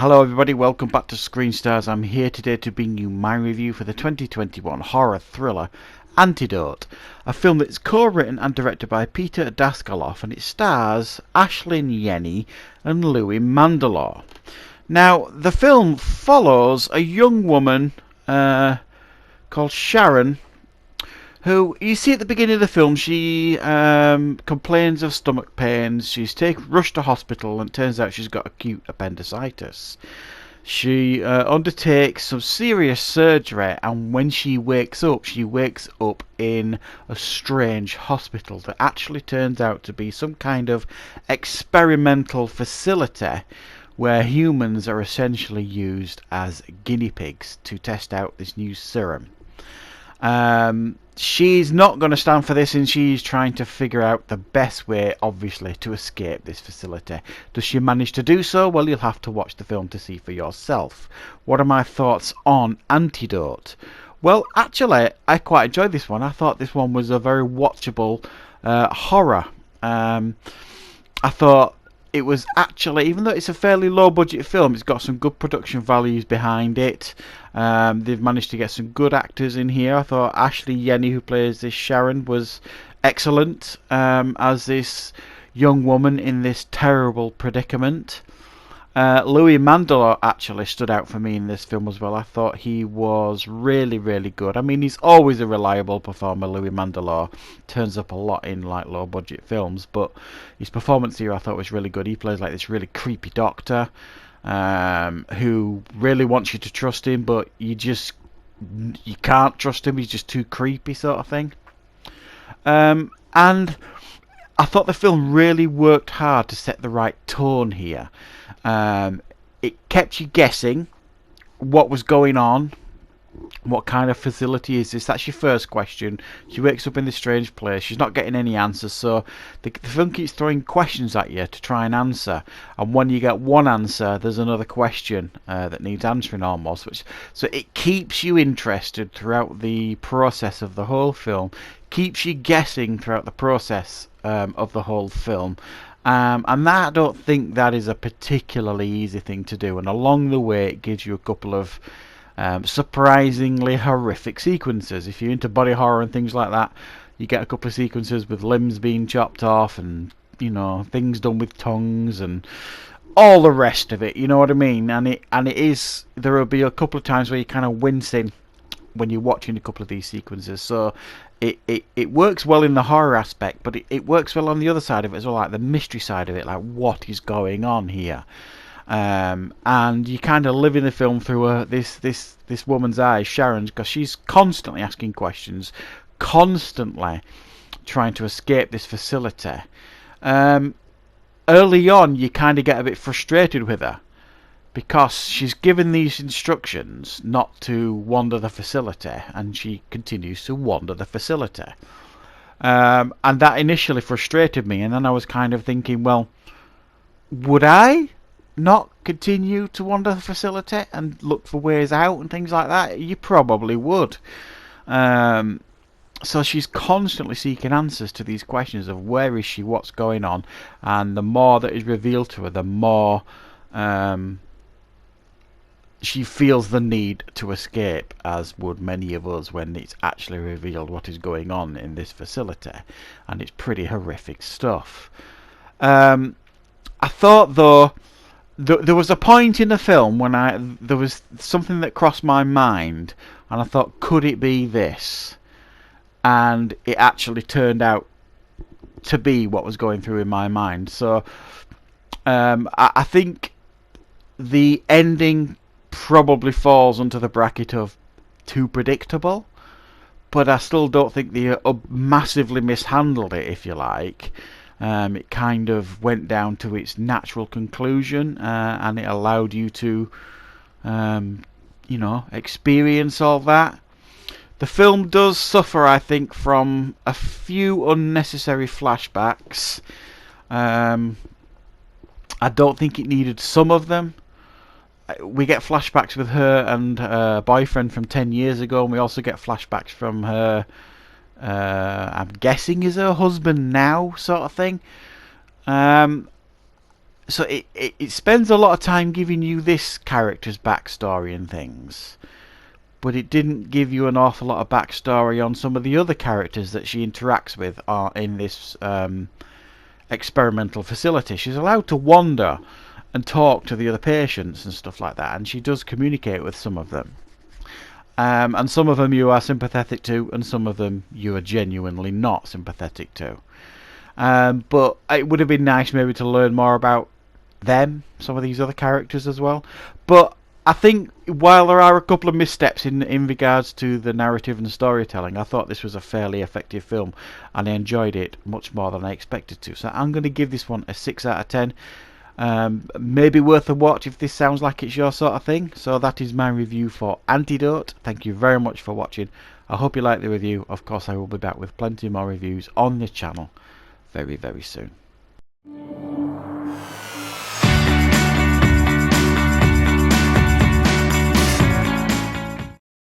Hello everybody, welcome back to Screen Stars. I'm here today to bring you my review for the 2021 horror thriller Antidote, a film that's co-written and directed by Peter Daskaloff, and it stars Ashlyn Yenny and Louis Mandylor. Now, the film follows a young woman called Sharon, who you see at the beginning of the film. She complains of stomach pains. She's rushed to hospital, and it turns out she's got acute appendicitis. She undertakes some serious surgery, and when she wakes up in a strange hospital that actually turns out to be some kind of experimental facility where humans are essentially used as guinea pigs to test out this new serum. She's not going to stand for this, and she's trying to figure out the best way, obviously, to escape this facility. Does she manage to do so? Well, you'll have to watch the film to see for yourself. What are my thoughts on Antidote? Well, actually, I quite enjoyed this one. I thought this one was a very watchable horror. I thought it was actually, even though it's a fairly low budget film, it's got some good production values behind it. They've managed to get some good actors in here. I thought Ashley Yenny, who plays this Sharon, was excellent as this young woman in this terrible predicament. Louis Mandylor actually stood out for me in this film as well. I thought he was really, really good. I mean, he's always a reliable performer. Louis Mandylor turns up a lot in like low budget films, but his performance here I thought was really good. He plays like this really creepy doctor who really wants you to trust him, but you can't trust him. He's just too creepy, sort of thing. And I thought the film really worked hard to set the right tone here. It kept you guessing what was going on. What kind of facility is this? That's your first question. She wakes up in this strange place. She's not getting any answers, so the film keeps throwing questions at you to try and answer. And when you get one answer, there's another question that needs answering almost. So it keeps you interested throughout the process of the whole film. Keeps you guessing throughout the process of the whole film. And that, I don't think that is a particularly easy thing to do. And along the way, it gives you a couple of surprisingly horrific sequences. If you're into body horror and things like that, you get a couple of sequences with limbs being chopped off and, you know, things done with tongues and all the rest of it. You know what I mean? And it is, there will be a couple of times where you're kind of wincing when you're watching a couple of these sequences. So it works well in the horror aspect, but it works well on the other side of it as well, like the mystery side of it, like what is going on here. And you kind of live in the film through this woman's eyes, Sharon's, because she's constantly asking questions, constantly trying to escape this facility. Early on, you kind of get a bit frustrated with her, because she's given these instructions not to wander the facility, and she continues to wander the facility. And that initially frustrated me, and then I was kind of thinking, well, would I not continue to wander the facility and look for ways out and things like that? You probably would. So she's constantly seeking answers to these questions of where is she, what's going on, and the more that is revealed to her, the more she feels the need to escape, as would many of us when it's actually revealed what is going on in this facility. And it's pretty horrific stuff. I thought, though, there was a point in the film when there was something that crossed my mind, and I thought, could it be this? And it actually turned out to be what was going through in my mind. So I think the ending probably falls under the bracket of too predictable, but I still don't think they massively mishandled it, if you like. It kind of went down to its natural conclusion, and it allowed you to experience all that. The film does suffer, I think, from a few unnecessary flashbacks. I don't think it needed some of them. We get flashbacks with her and her boyfriend from 10 years ago, and we also get flashbacks from her, I'm guessing is her husband now, sort of thing. So it spends a lot of time giving you this character's backstory and things, but it didn't give you an awful lot of backstory on some of the other characters that she interacts with in this experimental facility. She's allowed to wander and talk to the other patients and stuff like that, and she does communicate with some of them. And some of them you are sympathetic to, and some of them you are genuinely not sympathetic to. But it would have been nice maybe to learn more about them, some of these other characters as well. But I think while there are a couple of missteps in regards to the narrative and storytelling, I thought this was a fairly effective film, and I enjoyed it much more than I expected to. So I'm going to give this one a 6 out of 10. Maybe worth a watch if this sounds like it's your sort of thing. So that is my review for Antidote. Thank you very much for watching. I hope you liked the review. Of course, I will be back with plenty more reviews on this channel very, very soon.